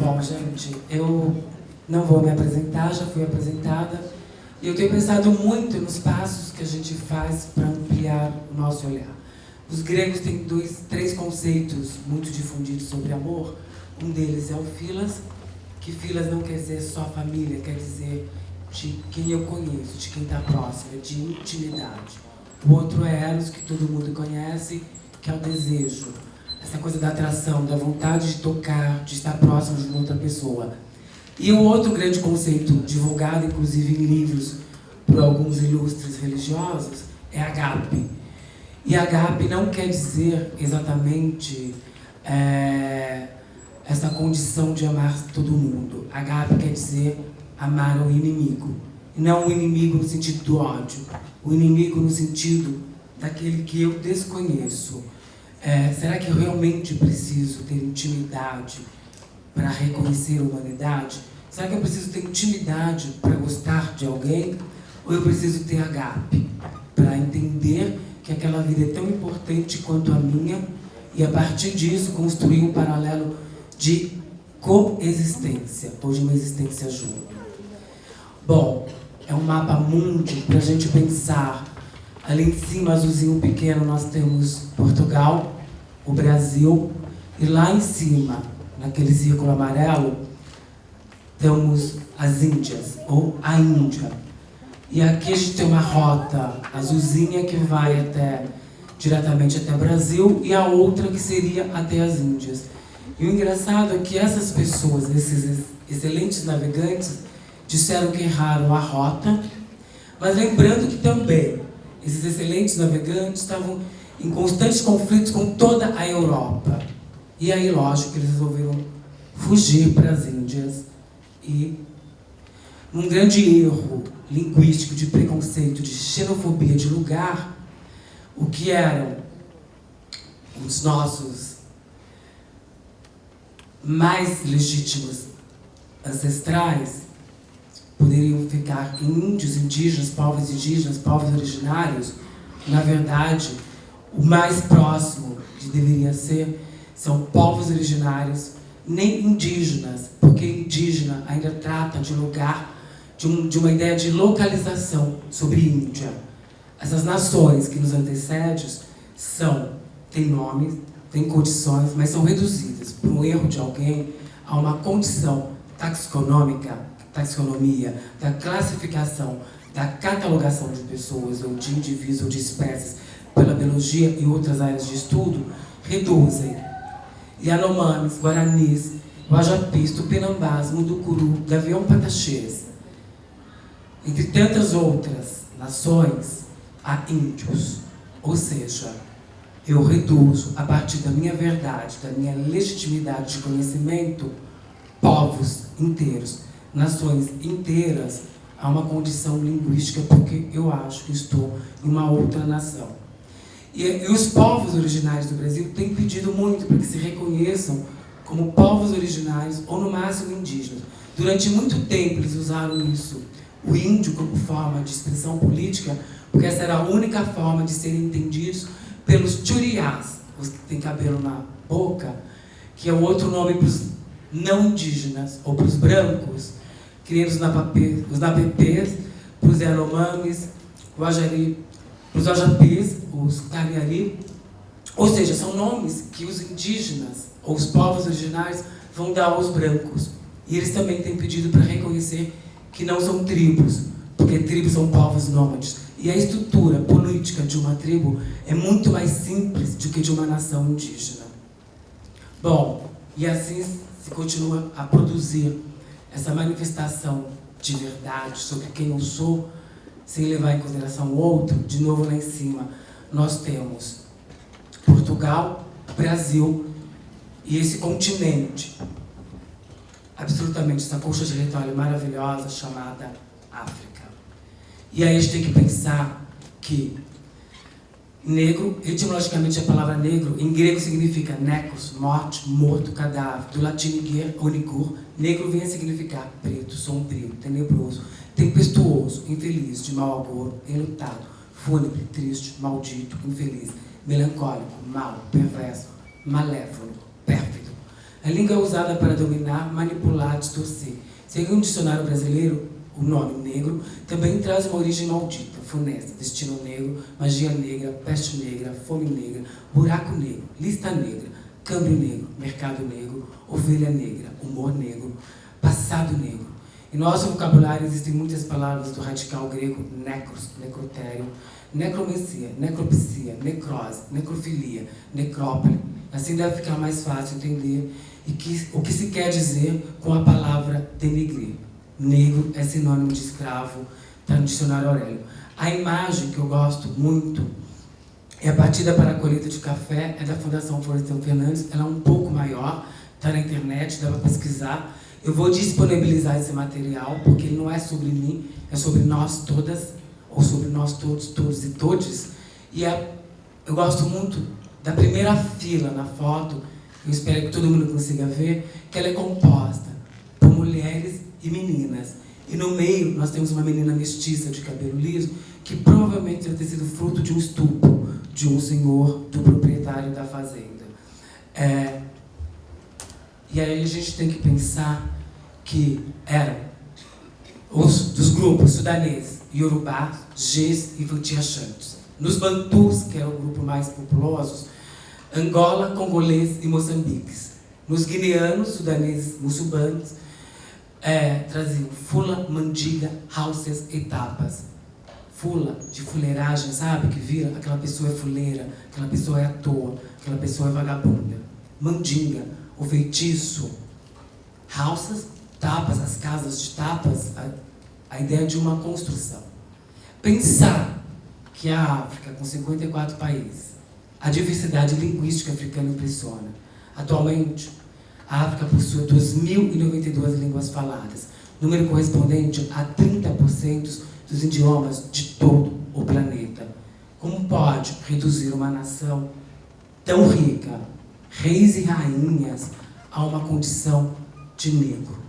Bom, gente, eu não vou me apresentar, já fui apresentada. E eu tenho pensado muito nos passos que a gente faz para ampliar o nosso olhar. Os gregos têm três conceitos muito difundidos sobre amor. Um deles é o philas, que philas não quer dizer só família, quer dizer de quem eu conheço, de quem está próximo, de intimidade. O outro é eros, que todo mundo conhece, que é o desejo. Essa coisa da atração, da vontade de tocar, de estar próximo de uma outra pessoa. E o outro grande conceito, divulgado inclusive em livros por alguns ilustres religiosos, é agape. E agape não quer dizer exatamente essa condição de amar todo mundo. Agape quer dizer amar o inimigo. E não o inimigo no sentido do ódio. O inimigo no sentido daquele que eu desconheço. Será que eu realmente preciso ter intimidade para reconhecer a humanidade? Será que eu preciso ter intimidade para gostar de alguém? Ou eu preciso ter agape para entender que aquela vida é tão importante quanto a minha e, a partir disso, construir um paralelo de coexistência, ou de uma existência junto? Bom, é um mapa mundi para a gente pensar. Ali em cima, azulzinho pequeno, nós temos Portugal, o Brasil, e lá em cima, naquele círculo amarelo, temos as Índias, ou a Índia. E aqui a gente tem uma rota azulzinha que vai diretamente até o Brasil, e a outra que seria até as Índias. E o engraçado é que essas pessoas, esses excelentes navegantes, disseram que erraram a rota, mas lembrando que também esses excelentes navegantes estavam em constantes conflitos com toda a Europa. E aí, lógico, que eles resolveram fugir para as Índias. E, num grande erro linguístico, de preconceito, de xenofobia de lugar, o que eram os nossos mais legítimos ancestrais poderiam ficar índios, indígenas, povos originários. Na verdade, o mais próximo que deveria ser são povos originários, nem indígenas, porque indígena ainda trata de lugar, de uma ideia de localização sobre Índia. Essas nações que nos antecedem têm nomes, têm condições, mas são reduzidas por um erro de alguém a uma condição taxonomia, da classificação, da catalogação de pessoas, ou de indivíduos, ou de espécies, pela biologia e outras áreas de estudo, reduzem Yanomamis, Guaranis, Guajapis, Tupinambás, Munducuru, Gavião Pataxês, entre tantas outras nações, a índios. Ou seja, eu reduzo, a partir da minha verdade, da minha legitimidade de conhecimento, povos inteiros, nações inteiras, a uma condição linguística, porque eu acho que estou em uma outra nação. E os povos originários do Brasil têm pedido muito para que se reconheçam como povos originários, ou no máximo indígenas. Durante muito tempo eles usaram isso, o índio, como forma de expressão política, porque essa era a única forma de serem entendidos pelos tchuriás, os que têm cabelo na boca, que é o outro nome para os não indígenas, ou para os brancos, que nem os napepês, para os Yanomamis, Guajari, para os Guajapis, os Cariari. Ou seja, são nomes que os indígenas, ou os povos originários, vão dar aos brancos. E eles também têm pedido para reconhecer que não são tribos, porque tribos são povos nômades. E a estrutura política de uma tribo é muito mais simples do que de uma nação indígena. Bom, e assim se continua a produzir essa manifestação de verdade sobre quem eu sou, sem levar em consideração o outro. De novo, lá em cima, nós temos Portugal, Brasil e esse continente, absolutamente, essa colcha territorial maravilhosa chamada África. E aí a gente tem que pensar que negro, etimologicamente a palavra negro, em grego significa nekos, morte, morto, cadáver. Do latim niger, ou nigur, negro vem a significar preto, sombrio, tenebroso, tempestuoso, infeliz, de mau agouro, enlutado, fúnebre, triste, maldito, infeliz, melancólico, mau, perverso, malévolo, pérfido. A língua é usada para dominar, manipular, distorcer. Segundo o dicionário brasileiro, o nome negro também traz uma origem maldita, funesta, destino negro, magia negra, peste negra, fome negra, buraco negro, lista negra, câmbio negro, mercado negro, ovelha negra, humor negro, passado negro. Em nosso vocabulário existem muitas palavras do radical grego necros, necrotério, necromancia, necropsia, necrose, necrofilia, necrópole. Assim deve ficar mais fácil entender o que se quer dizer com a palavra denegrir. Negro é sinônimo de escravo, está no dicionário Aurélio. A imagem que eu gosto muito é a partida para a colheita de café, é da Fundação Florestan Fernandes. Ela é um pouco maior, está na internet, dá para pesquisar. Eu vou disponibilizar esse material, porque ele não é sobre mim, é sobre nós todas, ou sobre nós todos, todos e todes. E eu gosto muito da primeira fila na foto, eu espero que todo mundo consiga ver, que ela é composta por mulheres e meninas. E no meio nós temos uma menina mestiça de cabelo liso, que provavelmente deve ter sido fruto de um estupro de um senhor, do proprietário da fazenda. E aí a gente tem que pensar que eram dos grupos sudanês, Yorubá, Gês e Vantiachantes. Nos Bantus, que é o grupo mais populoso, Angola, congolês e moçambiques. Nos guineanos, sudaneses, muçulmanos, traziam fula, mandiga, haussas e tapas. Fula, de fuleiragem, sabe? Que vira, aquela pessoa é fuleira, aquela pessoa é à toa, aquela pessoa é vagabunda. Mandinga, o feitiço. Haussas, tapas, as casas de tapas, a ideia de uma construção. Pensar que a África, com 54 países, a diversidade linguística africana impressiona. Atualmente, a África possui 2.092 línguas faladas, número correspondente a 30% dos idiomas de todo o planeta. Como pode reduzir uma nação tão rica, reis e rainhas, a uma condição de negro?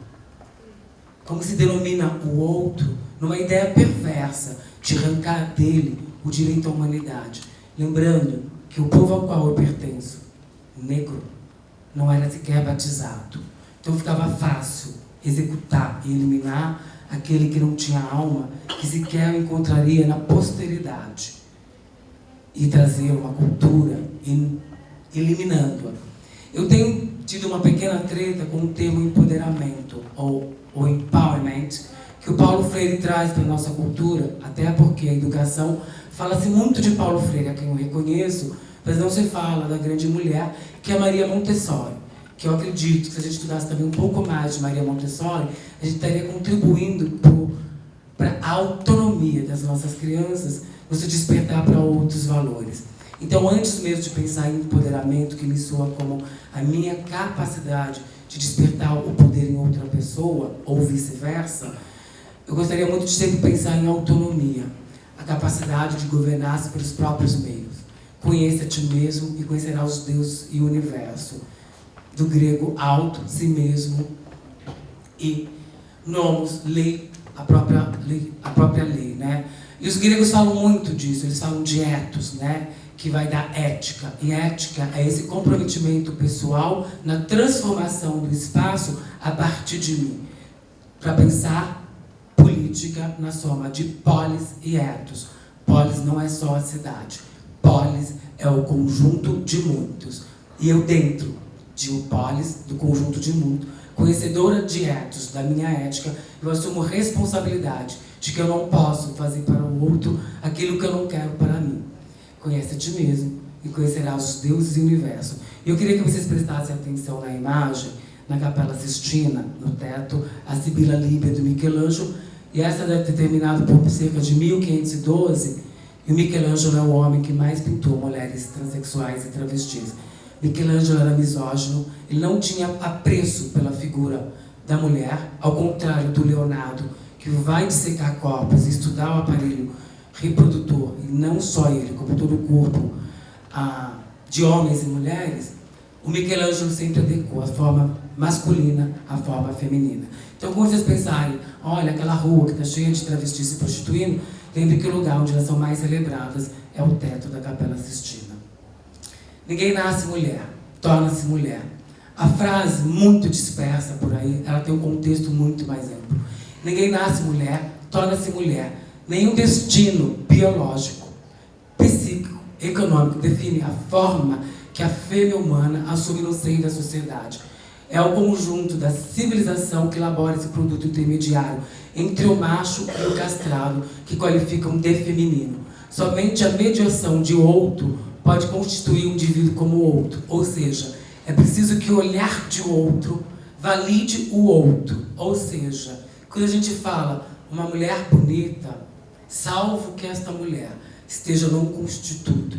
Como se denomina o outro numa ideia perversa de arrancar dele o direito à humanidade, lembrando que o povo ao qual eu pertenço, negro, não era sequer batizado. Então ficava fácil executar e eliminar aquele que não tinha alma, que sequer o encontraria na posteridade, e trazer uma cultura eliminando-a. Eu tenho tido uma pequena treta com o termo empoderamento, ou empowerment, que o Paulo Freire traz para a nossa cultura, até porque a educação fala-se muito de Paulo Freire, a quem eu reconheço, mas não se fala da grande mulher, que é Maria Montessori, que eu acredito que se a gente estudasse também um pouco mais de Maria Montessori, a gente estaria contribuindo para a autonomia das nossas crianças, no se despertar para outros valores. Então, antes mesmo de pensar em empoderamento, que me soa como a minha capacidade de despertar o poder em outra pessoa, ou vice-versa, eu gostaria muito de sempre pensar em autonomia, a capacidade de governar-se pelos próprios meios. Conheça a ti mesmo e conhecerás os deuses e o universo. Do grego auto, si mesmo, e nomos, lei, a própria lei, né? E os gregos falam muito disso, eles falam de ethos, né? Que vai dar ética. E ética é esse comprometimento pessoal na transformação do espaço a partir de mim, para pensar política na soma de polis e ethos. Polis não é só a cidade. Polis é o conjunto de muitos. E eu, dentro de um polis, do conjunto de muitos, conhecedora de ethos, da minha ética, eu assumo responsabilidade de que eu não posso fazer para o outro aquilo que eu não quero para mim. Conhece a ti mesmo e conhecerás os deuses e o universo. E eu queria que vocês prestassem atenção na imagem, na Capela Sistina, no teto, a Sibila Líbia do Michelangelo, e essa deve ter terminado por cerca de 1512, e o Michelangelo é o homem que mais pintou mulheres transexuais e travestis. Michelangelo era misógino, ele não tinha apreço pela figura da mulher, ao contrário do Leonardo, que vai dissecar corpos e estudar o aparelho reprodutor, e não só ele, como todo o corpo de homens e mulheres. O Michelangelo sempre adequou a forma masculina à forma feminina. Então, quando vocês pensarem, olha, aquela rua que está cheia de travestis se prostituindo, lembre que o lugar onde elas são mais celebradas é o teto da Capela Sistina. Ninguém nasce mulher, torna-se mulher. A frase, muito dispersa por aí, ela tem um contexto muito mais amplo. Ninguém nasce mulher, torna-se mulher. Nenhum destino biológico, psíquico, econômico define a forma que a fêmea humana assume no seio da sociedade. É o conjunto da civilização que elabora esse produto intermediário entre o macho e o castrado, que qualificam de feminino. Somente a mediação de outro pode constituir um indivíduo como outro, ou seja, é preciso que o olhar de outro valide o outro. Ou seja, quando a gente fala uma mulher bonita, salvo que esta mulher esteja num constituto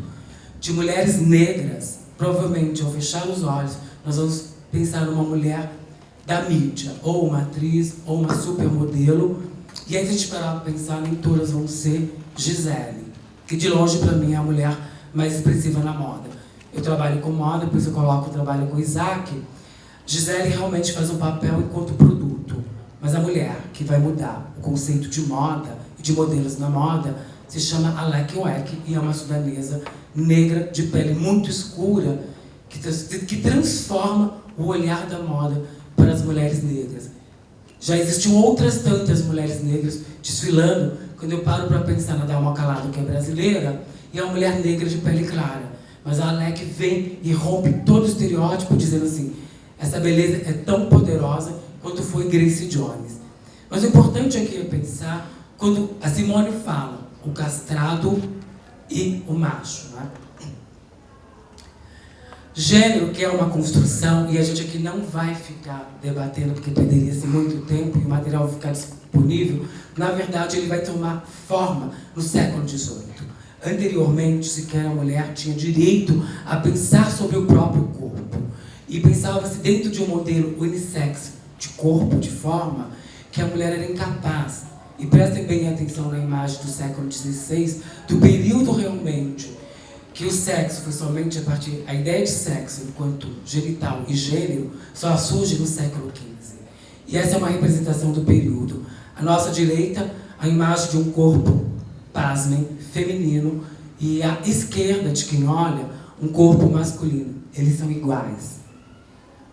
de mulheres negras, provavelmente ao fechar os olhos, nós vamos pensar numa mulher da mídia, ou uma atriz, ou uma supermodelo, e aí se a gente parar para pensar, nem todas vão ser Gisele, que de longe para mim é a mulher mais expressiva na moda. Eu trabalho com moda, por isso eu coloco o trabalho com Isaac. Gisele realmente faz um papel enquanto produto, mas a mulher que vai mudar o conceito de moda e de modelos na moda se chama Alek Wek e é uma sudanesa negra de pele muito escura que transforma o olhar da moda para as mulheres negras. Já existiam outras tantas mulheres negras desfilando, quando eu paro para pensar na Dalma Calado, que é brasileira, e é uma mulher negra de pele clara. Mas a Alek vem e rompe todo o estereótipo, dizendo assim, essa beleza é tão poderosa quanto foi Grace Jones. Mas o importante aqui é pensar, quando a Simone fala, o castrado e o macho, né? Gênero, que é uma construção, e a gente aqui não vai ficar debatendo, porque perderia muito tempo e o material vai ficar disponível, na verdade ele vai tomar forma no século XVIII. Anteriormente, sequer a mulher tinha direito a pensar sobre o próprio corpo. E pensava-se dentro de um modelo unissex de corpo, de forma, que a mulher era incapaz. E prestem bem atenção na imagem do século XVI, do período realmente que o sexo foi somente a ideia de sexo enquanto genital e gênero só surge no século XV. E essa é uma representação do período. À nossa direita, a imagem de um corpo, pasmem, feminino, e à esquerda de quem olha, um corpo masculino. Eles são iguais.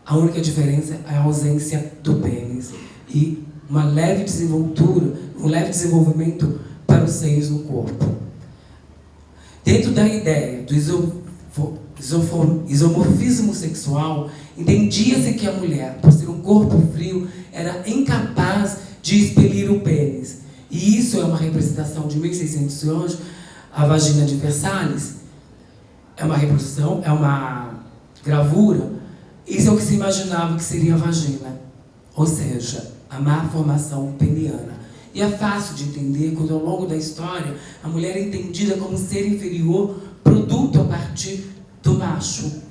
A única diferença é a ausência do pênis e uma leve desenvoltura, um leve desenvolvimento para os seios no corpo. Dentro da ideia do isomorfismo sexual, entendia-se que a mulher, por ser um corpo frio, era incapaz de expelir o pênis. E isso é uma representação de 1611, a vagina de Versalhes. É uma reprodução, é uma gravura. Isso é o que se imaginava que seria a vagina. Ou seja, a má formação peniana. E é fácil de entender quando, ao longo da história, a mulher é entendida como um ser inferior, produto a partir do macho.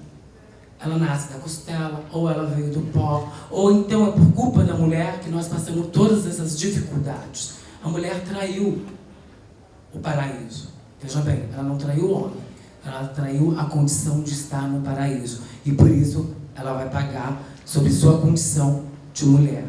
Ela nasce da costela, ou ela veio do pó, ou então é por culpa da mulher que nós passamos todas essas dificuldades. A mulher traiu o paraíso. Veja bem, ela não traiu o homem, ela traiu a condição de estar no paraíso. E por isso ela vai pagar sobre sua condição de mulher.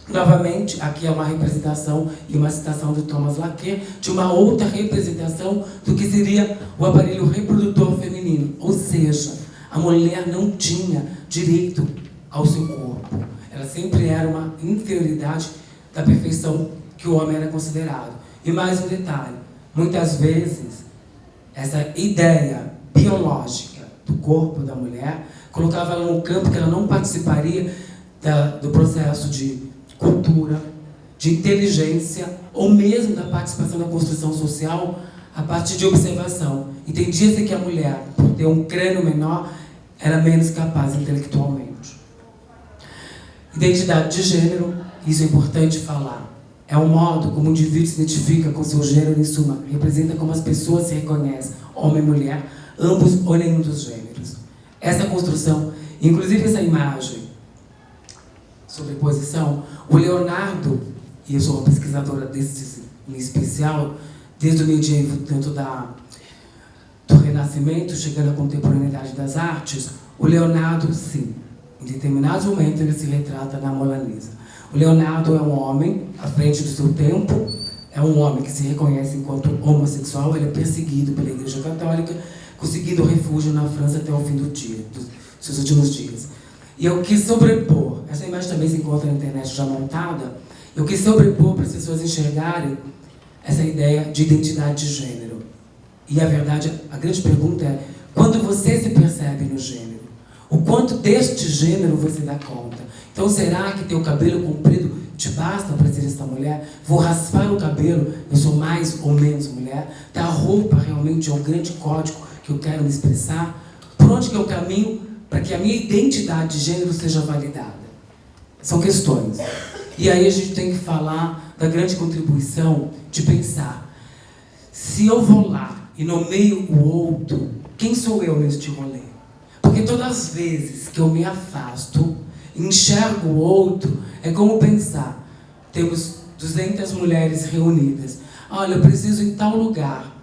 Novamente, aqui é uma representação e uma citação de Thomas Laquet de uma outra representação do que seria o aparelho reprodutor feminino. Ou seja, a mulher não tinha direito ao seu corpo. Ela sempre era uma inferioridade da perfeição que o homem era considerado. E mais um detalhe, muitas vezes, essa ideia biológica do corpo da mulher colocava ela num campo que ela não participaria do processo de cultura, de inteligência, ou mesmo da participação na construção social a partir de observação. Entendia-se que a mulher, por ter um crânio menor, era menos capaz intelectualmente. Identidade de gênero, isso é importante falar. É o modo como o indivíduo se identifica com seu gênero, em suma, representa como as pessoas se reconhecem, homem e mulher, ambos ou nenhum dos gêneros. Essa construção, inclusive essa imagem, sobreposição, o Leonardo, e eu sou uma pesquisadora desse em especial, desde o medievo, tanto do Renascimento, chegando à contemporaneidade das artes, o Leonardo, sim, em determinados momentos ele se retrata na Mona Lisa. O Leonardo é um homem à frente do seu tempo, é um homem que se reconhece enquanto homossexual, ele é perseguido pela Igreja Católica, conseguindo refúgio na França até o fim dos seus últimos dias. E eu quis sobrepor, essa imagem também se encontra na internet já montada, eu quis sobrepor para as pessoas enxergarem essa ideia de identidade de gênero. E a verdade, a grande pergunta é, quando você se percebe no gênero, o quanto deste gênero você dá conta? Então será que ter o cabelo comprido te basta para ser esta mulher? Vou raspar o cabelo, eu sou mais ou menos mulher? A roupa realmente é o grande código que eu quero me expressar? Por onde que eu caminho para que a minha identidade de gênero seja validada? São questões. E aí a gente tem que falar da grande contribuição de pensar, se eu vou lá e nomeio o outro, quem sou eu neste rolê? Porque todas as vezes que eu me afasto, enxergo o outro, é como pensar, temos 200 mulheres reunidas, olha, eu preciso ir em tal lugar,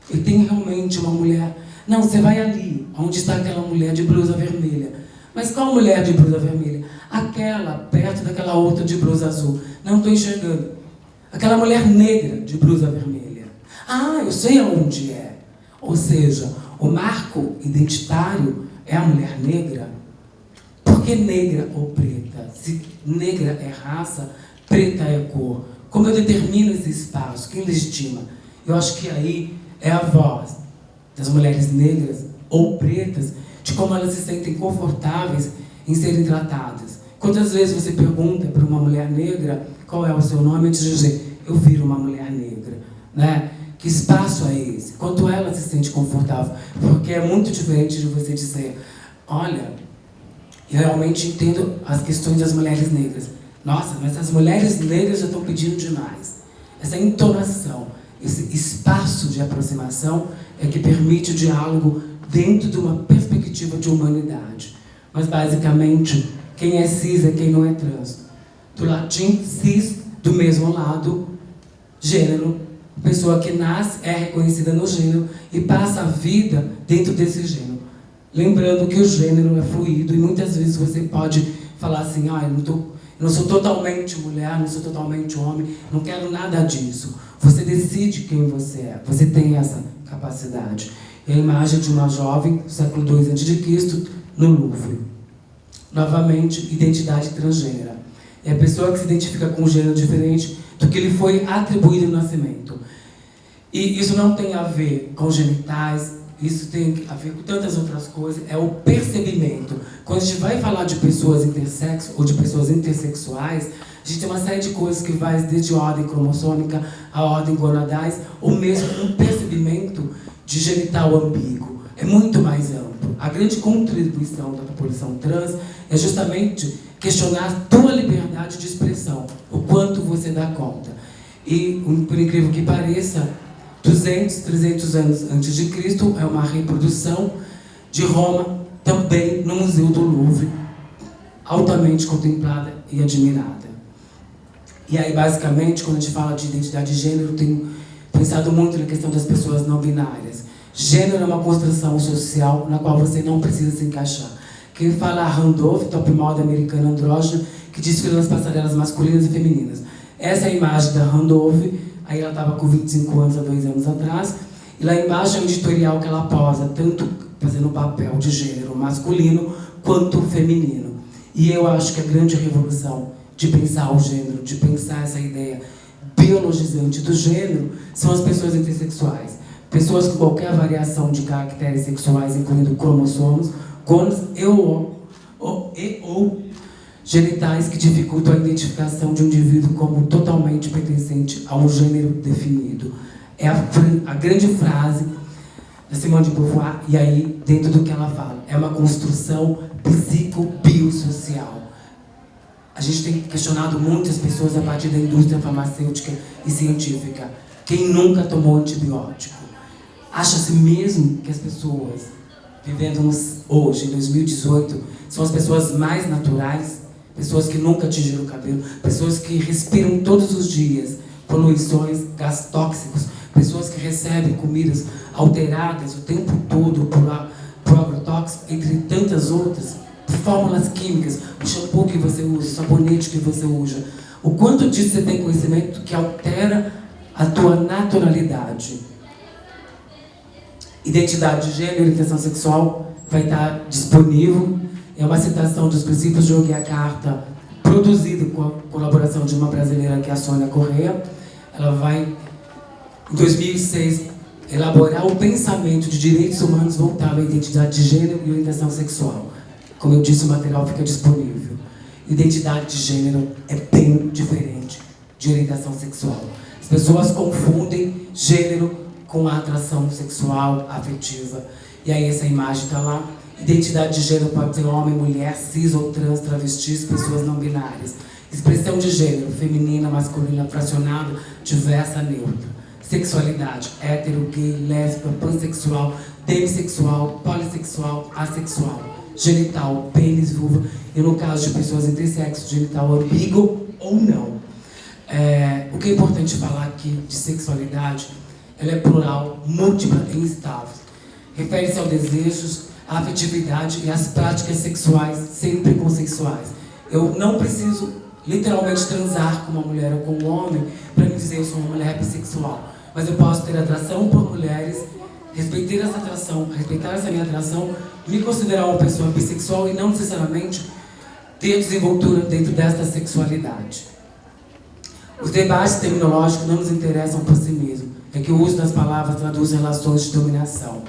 e tem realmente uma mulher, não, você vai ali, onde está aquela mulher de blusa vermelha. Mas qual mulher de blusa vermelha? Aquela, perto daquela outra de blusa azul. Não estou enxergando. Aquela mulher negra de blusa vermelha. Ah, eu sei aonde é. Ou seja, o marco identitário é a mulher negra. Por que negra ou preta? Se negra é raça, preta é cor. Como eu determino esse espaço? Quem legitima? Eu acho que aí é a voz das mulheres negras ou pretas, de como elas se sentem confortáveis em serem tratadas. Quantas vezes você pergunta para uma mulher negra qual é o seu nome, antes de dizer, eu viro uma mulher negra, né? Que espaço é esse? Quanto ela se sente confortável? Porque é muito diferente de você dizer, olha, eu realmente entendo as questões das mulheres negras. Nossa, mas as mulheres negras já estão pedindo demais. Essa entonação, esse espaço de aproximação é que permite o diálogo dentro de uma perspectiva de humanidade. Mas, basicamente, quem é cis é quem não é trans. Do latim, cis, do mesmo lado, gênero. Pessoa que nasce, é reconhecida no gênero e passa a vida dentro desse gênero. Lembrando que o gênero é fluido e muitas vezes você pode falar assim, eu não sou totalmente mulher, não sou totalmente homem, não quero nada disso. Você decide quem você é, você tem essa capacidade. É a imagem de uma jovem do século II a.C. no Louvre. Novamente, identidade transgênera. É a pessoa que se identifica com um gênero diferente do que lhe foi atribuído no nascimento. E isso não tem a ver com genitais, isso tem a ver com tantas outras coisas, é o percebimento. Quando a gente vai falar de pessoas intersexo ou de pessoas intersexuais, a gente tem uma série de coisas que vai desde a ordem cromossômica a ordem gonadais, ou mesmo um percebimento de genital ambíguo. É muito mais amplo. A grande contribuição da população trans é justamente questionar a tua liberdade de expressão, o quanto você dá conta. E, por incrível que pareça, 200, 300 anos antes de Cristo, é uma reprodução de Roma, também no Museu do Louvre, altamente contemplada e admirada. E aí, basicamente, quando a gente fala de identidade de gênero, eu tenho pensado muito na questão das pessoas não binárias. Gênero é uma construção social na qual você não precisa se encaixar. Quem fala Randolph, top model americana andrógena, que desfila nas passarelas masculinas e femininas. Essa é a imagem da Randolph. Aí ela estava com 25 anos, há 2 anos atrás. E lá embaixo é um editorial que ela posa, tanto fazendo o papel de gênero masculino quanto feminino. E eu acho que a grande revolução de pensar o gênero, de pensar essa ideia biologizante do gênero, são as pessoas intersexuais. Pessoas com qualquer variação de caracteres sexuais, incluindo cromossomos, gonas ou genitais que dificultam a identificação de um indivíduo como totalmente pertencente a um gênero definido. É a grande frase da Simone de Beauvoir, e aí, dentro do que ela fala, é uma construção psico-biosocial. A gente tem questionado muitas pessoas a partir da indústria farmacêutica e científica. Quem nunca tomou antibiótico? Acha-se mesmo que as pessoas, vivendo hoje, em 2018, são as pessoas mais naturais? Pessoas que nunca tingiram o cabelo, pessoas que respiram todos os dias poluições, gás tóxicos, pessoas que recebem comidas alteradas o tempo todo por agrotóxico, entre tantas outras, por fórmulas químicas, o shampoo que você usa, o sabonete que você usa. O quanto disso você tem conhecimento que altera a tua naturalidade. Identidade de gênero e orientação sexual vai estar disponível é uma citação dos princípios de Yogyakarta, produzido com a colaboração de uma brasileira, que é a Sônia Correia. Ela vai, em 2006, elaborar o pensamento de direitos humanos voltado à identidade de gênero e orientação sexual. Como eu disse, o material fica disponível. Identidade de gênero é bem diferente de orientação sexual. As pessoas confundem gênero com a atração sexual, afetiva. E aí essa imagem está lá. Identidade de gênero pode ser homem, mulher, cis ou trans, travestis, pessoas não binárias. Expressão de gênero, feminina, masculina, fracionada, diversa, neutra. Sexualidade, hétero, gay, lésbica, pansexual, demissexual, polissexual, assexual. Genital, pênis, vulva, e no caso de pessoas intersexo, genital ambíguo ou não. O que é importante falar aqui de sexualidade, ela é plural, múltipla e instável. Refere-se aos desejos, à afetividade e às práticas sexuais sempre consensuais. Eu não preciso literalmente transar com uma mulher ou com um homem para me dizer que eu sou uma mulher bissexual. Mas eu posso ter atração por mulheres, respeitar essa atração, respeitar essa minha atração, me considerar uma pessoa bissexual e não necessariamente ter desenvoltura dentro desta sexualidade. Os debates terminológicos não nos interessam por si mesmos. É que o uso das palavras traduz relações de dominação.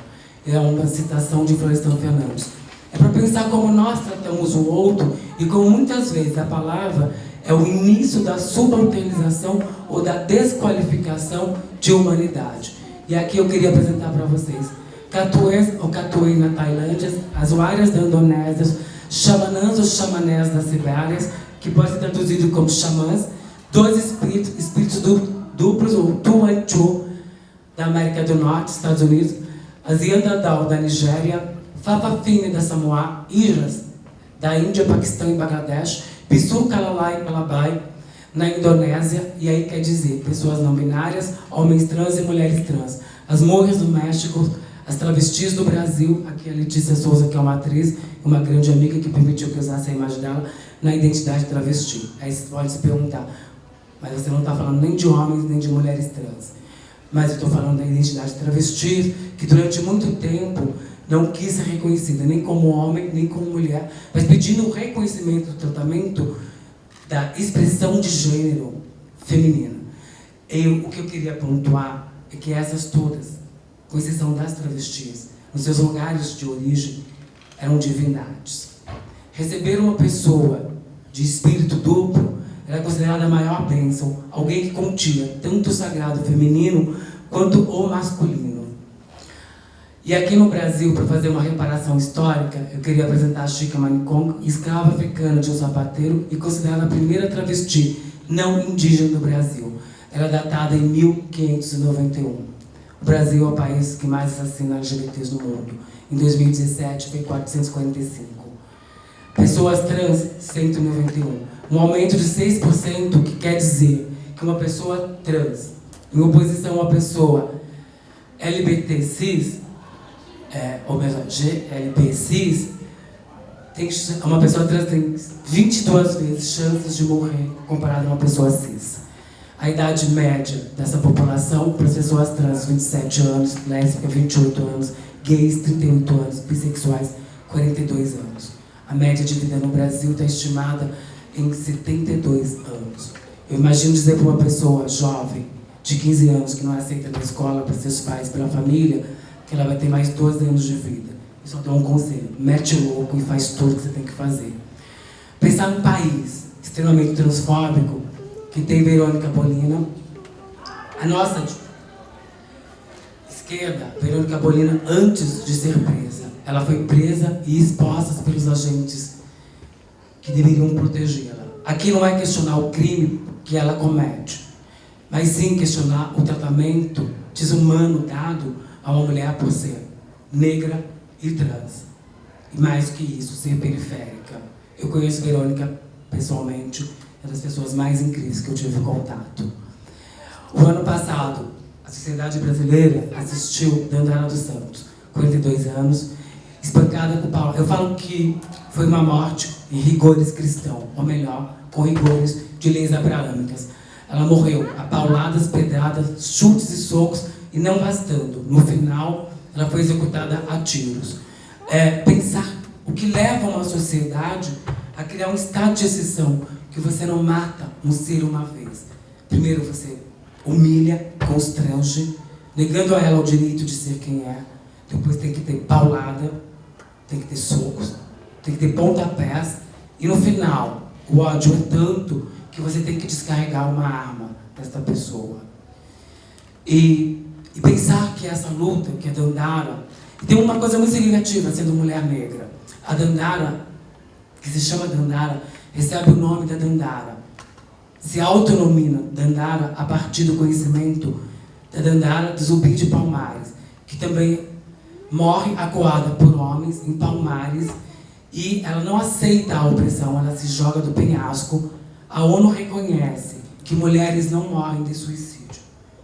É uma citação de Florestan Fernandes. É para pensar como nós tratamos o outro e como muitas vezes a palavra é o início da subalternização ou da desqualificação de humanidade. E aqui eu queria apresentar para vocês Catuês ou Catuê na Tailândia, as Wairas da Indonésia, Xamanãs ou Xamanés das Sibérias, que pode ser traduzido como xamãs, dois espíritos duplos, ou Tuan Chu, da América do Norte, Estados Unidos, as Yandadal, da Nigéria, Fafafine, da Samoa, Iras, da Índia, Paquistão e Bangladesh, Pissu, Kalalai e Palabai, na Indonésia, e aí quer dizer, pessoas não binárias, homens trans e mulheres trans. As Morras do México, as travestis do Brasil, aqui a Letícia Souza, que é uma atriz, uma grande amiga que permitiu que eu usasse a imagem dela, na identidade travesti. Aí você pode se perguntar, mas você não está falando nem de homens, nem de mulheres trans. Mas eu estou falando da identidade travesti, que durante muito tempo não quis ser reconhecida, nem como homem, nem como mulher, mas pedindo o reconhecimento do tratamento da expressão de gênero feminina. O que eu queria pontuar é que essas todas, com exceção das travestis, nos seus lugares de origem, eram divindades. Receber uma pessoa de espírito duplo era considerada a maior bênção, alguém que continha tanto o sagrado feminino quanto o masculino. E aqui no Brasil, para fazer uma reparação histórica, eu queria apresentar a Chica Manicong, escrava africana de um sapateiro e considerada a primeira travesti não indígena do Brasil. Ela é datada em 1591. O Brasil é o país que mais assassina LGBTs no mundo. Em 2017, foi 445. Pessoas trans, 191. Um aumento de 6%, que quer dizer que uma pessoa trans, em oposição a uma pessoa LGBT cis, ou mesmo GLP cis, uma pessoa trans tem 22 vezes chances de morrer comparado a uma pessoa cis. A idade média dessa população, para as pessoas trans, 27 anos, lésbica, 28 anos, gays, 38 anos, bissexuais, 42 anos. A média de vida no Brasil está estimada em 72 anos. Eu imagino dizer para uma pessoa jovem, de 15 anos, que não é aceita na escola, para seus pais, pela família, que ela vai ter mais 12 anos de vida. Eu só dou um conselho: mete o louco e faz tudo que você tem que fazer. Pensar num país extremamente transfóbico, que tem Verônica Bolina. A nossa esquerda, Verônica Bolina, antes de ser presa, ela foi presa e exposta pelos agentes que deveriam protegê-la. Aqui não é questionar o crime que ela comete, mas sim questionar o tratamento desumano dado a uma mulher por ser negra e trans. E mais do que isso, ser periférica. Eu conheço Verônica pessoalmente, é das pessoas mais incríveis que eu tive contato. O ano passado, a sociedade brasileira assistiu Dandara dos Santos, 42 anos, espancada com pau. Eu falo que foi uma morte em rigores cristãos, ou melhor, com rigores de leis abraâmicas. Ela morreu a pauladas, pedradas, chutes e socos, e não bastando. No final, ela foi executada a tiros. Pensar o que leva uma sociedade a criar um estado de exceção, que você não mata um ser uma vez. Primeiro você humilha, constrange, negando a ela o direito de ser quem é. Depois tem que ter paulada, tem que ter socos, tem que ter pontapés. E no final, o ódio é tanto que você tem que descarregar uma arma desta pessoa. E pensar que essa luta, que a Dandara... E tem uma coisa muito significativa sendo mulher negra. A Dandara, que se chama Dandara, recebe o nome da Dandara. Se autonomina Dandara a partir do conhecimento da Dandara de Zumbi de Palmares, que também morre acuada por homens em Palmares, e ela não aceita a opressão, ela se joga do penhasco. A ONU reconhece que mulheres não morrem de suicídio.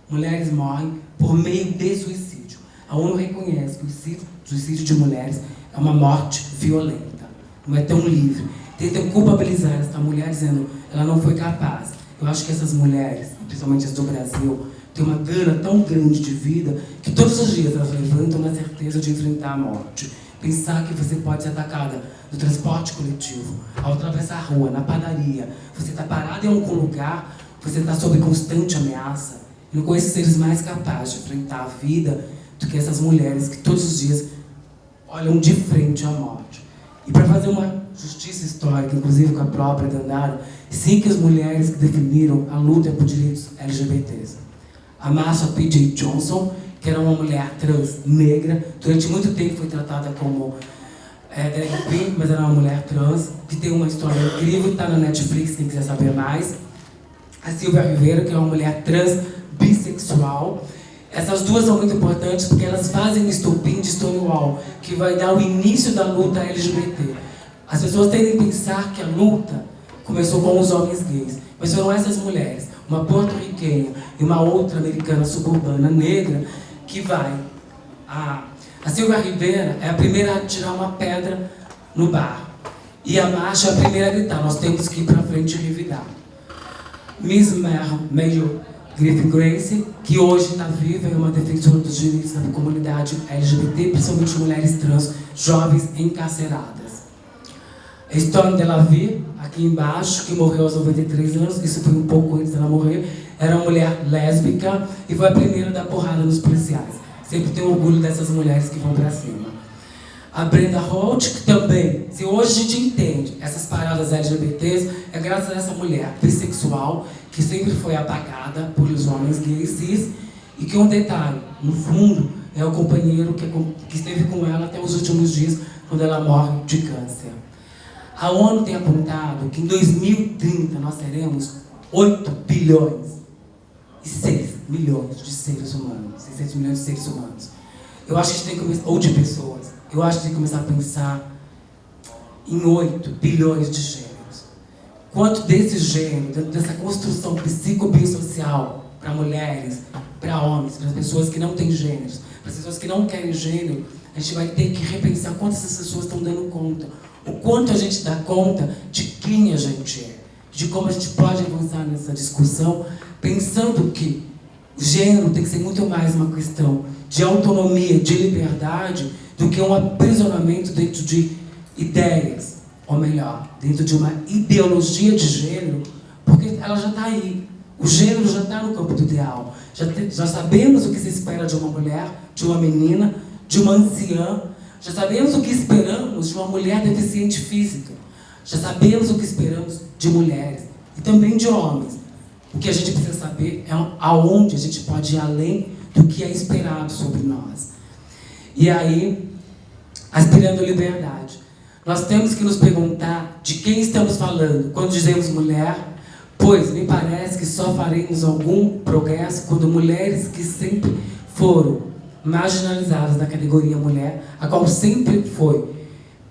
Mulheres morrem por meio de suicídio. A ONU reconhece que o suicídio de mulheres é uma morte violenta, não é tão livre. Tentam culpabilizar essa mulher dizendo que ela não foi capaz. Eu acho que essas mulheres, principalmente as do Brasil, têm uma gana tão grande de vida que todos os dias elas levantam na certeza de enfrentar a morte. Pensar que você pode ser atacada no transporte coletivo, ao atravessar a rua, na padaria, você está parado em algum lugar, você está sob constante ameaça. Eu não conheço seres mais capazes de enfrentar a vida do que essas mulheres que todos os dias olham de frente à morte. E para fazer uma justiça histórica, inclusive com a própria Dandara, 5 mulheres que definiram a luta por direitos LGBTs. A Marsha P.J. Johnson, que era uma mulher trans negra, durante muito tempo foi tratada como drag queen, mas era uma mulher trans, que tem uma história incrível, está na Netflix, quem quiser saber mais. A Silvia Rivera, que é uma mulher trans bissexual. Essas duas são muito importantes porque elas fazem o estopim de Stonewall, que vai dar o início da luta LGBT. As pessoas tendem a pensar que a luta começou com os homens gays, mas foram essas mulheres, uma porto-riquenha e uma outra americana suburbana negra, que vai. A Silvia Rivera é a primeira a tirar uma pedra no bar. E a Marsha é a primeira a gritar: nós temos que ir para frente e revidar. Miss Major Griffin Grace, que hoje está viva, é uma defensora dos direitos da comunidade LGBT, principalmente mulheres trans, jovens encarceradas. A Storm Delavie, aqui embaixo, que morreu aos 93 anos, isso foi um pouco antes dela morrer, era uma mulher lésbica e foi a primeira a dar porrada nos policiais. Sempre tenho orgulho dessas mulheres que vão para cima. A Brenda Holt, que também, se hoje a gente entende essas paradas LGBTs, é graças a essa mulher bissexual, que sempre foi apagada por os homens gays cis, e que um detalhe, no fundo, é o companheiro que esteve com ela até os últimos dias, quando ela morre de câncer. A ONU tem apontado que em 2030 nós teremos 8 bilhões e 6 milhões de seres humanos, 600 milhões de seres humanos. Eu acho que a gente tem que começar, ou de pessoas, eu acho que tem que começar a pensar em 8 bilhões de gêneros. Quanto desse gênero, dessa construção psicobiosocial para mulheres, para homens, para as pessoas que não têm gêneros, para as pessoas que não querem gênero, a gente vai ter que repensar quantas essas pessoas estão dando conta. O quanto a gente dá conta de quem a gente é, de como a gente pode avançar nessa discussão, pensando que o gênero tem que ser muito mais uma questão de autonomia, de liberdade, do que um aprisionamento dentro de ideias, ou melhor, dentro de uma ideologia de gênero, porque ela já está aí. O gênero já está no campo do ideal. Já sabemos o que se espera de uma mulher, de uma menina, de uma anciã. Já sabemos o que esperamos de uma mulher deficiente física. Já sabemos o que esperamos de mulheres e também de homens. O que a gente precisa saber é aonde a gente pode ir além do que é esperado sobre nós. E aí, aspirando à liberdade, nós temos que nos perguntar de quem estamos falando quando dizemos mulher, pois me parece que só faremos algum progresso quando mulheres que sempre foram marginalizadas na categoria mulher, a qual sempre foi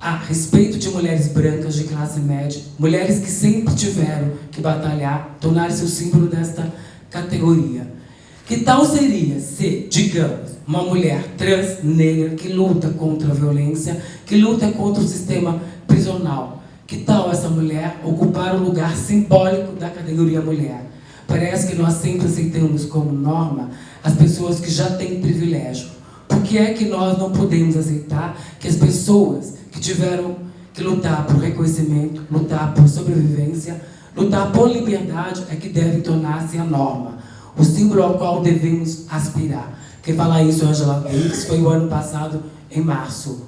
a respeito de mulheres brancas de classe média, mulheres que sempre tiveram que batalhar, tornar-se o símbolo desta categoria. Que tal seria se, digamos, uma mulher trans negra que luta contra a violência, que luta contra o sistema prisional? Que tal essa mulher ocupar o lugar simbólico da categoria mulher? Parece que nós sempre aceitamos como norma as pessoas que já têm privilégio. Por que é que nós não podemos aceitar que as pessoas que que tiveram que lutar por reconhecimento, lutar por sobrevivência, lutar por liberdade, é que deve tornar-se a norma, o símbolo ao qual devemos aspirar. Quem fala isso é Angela Davis, foi o ano passado, em março.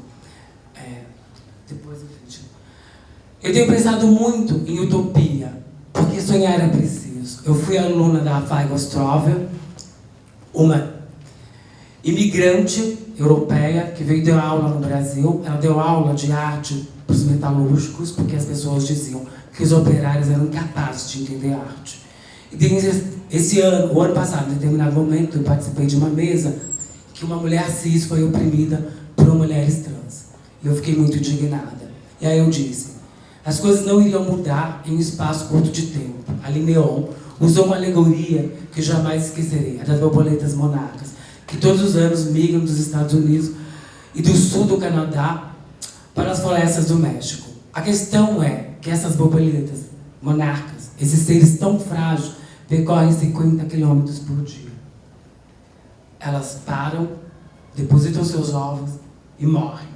Eu tenho pensado muito em utopia, porque sonhar é preciso. Eu fui aluna da Feigo Strover, uma imigrante europeia que veio dar aula no Brasil. Ela deu aula de arte para os metalúrgicos, porque as pessoas diziam que os operários eram incapazes de entender arte. E esse ano, o ano passado, em determinado momento, eu participei de uma mesa que uma mulher cis foi oprimida por mulheres trans. E eu fiquei muito indignada. E aí eu disse, as coisas não iriam mudar em um espaço curto de tempo. Ali Neon usou uma alegoria que eu jamais esquecerei, a das borboletas monarcas, que todos os anos migram dos Estados Unidos e do sul do Canadá para as florestas do México. A questão é que essas borboletas monarcas, esses seres tão frágeis, percorrem 50 km por dia. Elas param, depositam seus ovos e morrem.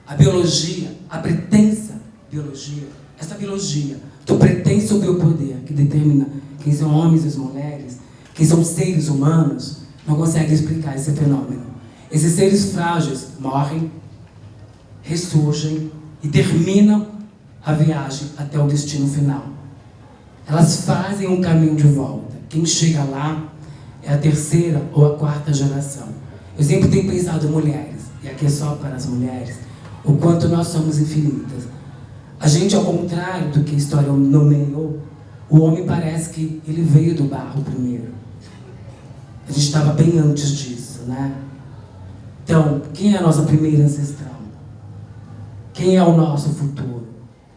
A biologia, a pretensa biologia, essa biologia do pretenso biopoder que determina quem são homens e mulheres, quem são seres humanos, não consegue explicar esse fenômeno. Esses seres frágeis morrem, ressurgem e terminam a viagem até o destino final. Elas fazem um caminho de volta. Quem chega lá é a terceira ou a quarta geração. Eu sempre tenho pensado mulheres, e aqui é só para as mulheres, o quanto nós somos infinitas. A gente, ao contrário do que a história nomeou, o homem parece que ele veio do barro primeiro. A gente estava bem antes disso, né? Então, quem é a nossa primeira ancestral? Quem é o nosso futuro?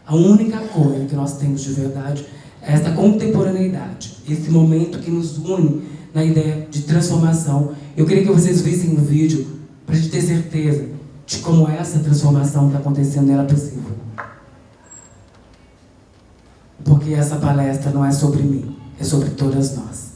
A única coisa que nós temos de verdade é essa contemporaneidade, esse momento que nos une na ideia de transformação. Eu queria que vocês vissem um vídeo para a gente ter certeza de como essa transformação está acontecendo e ela é possível. Porque essa palestra não é sobre mim, é sobre todas nós.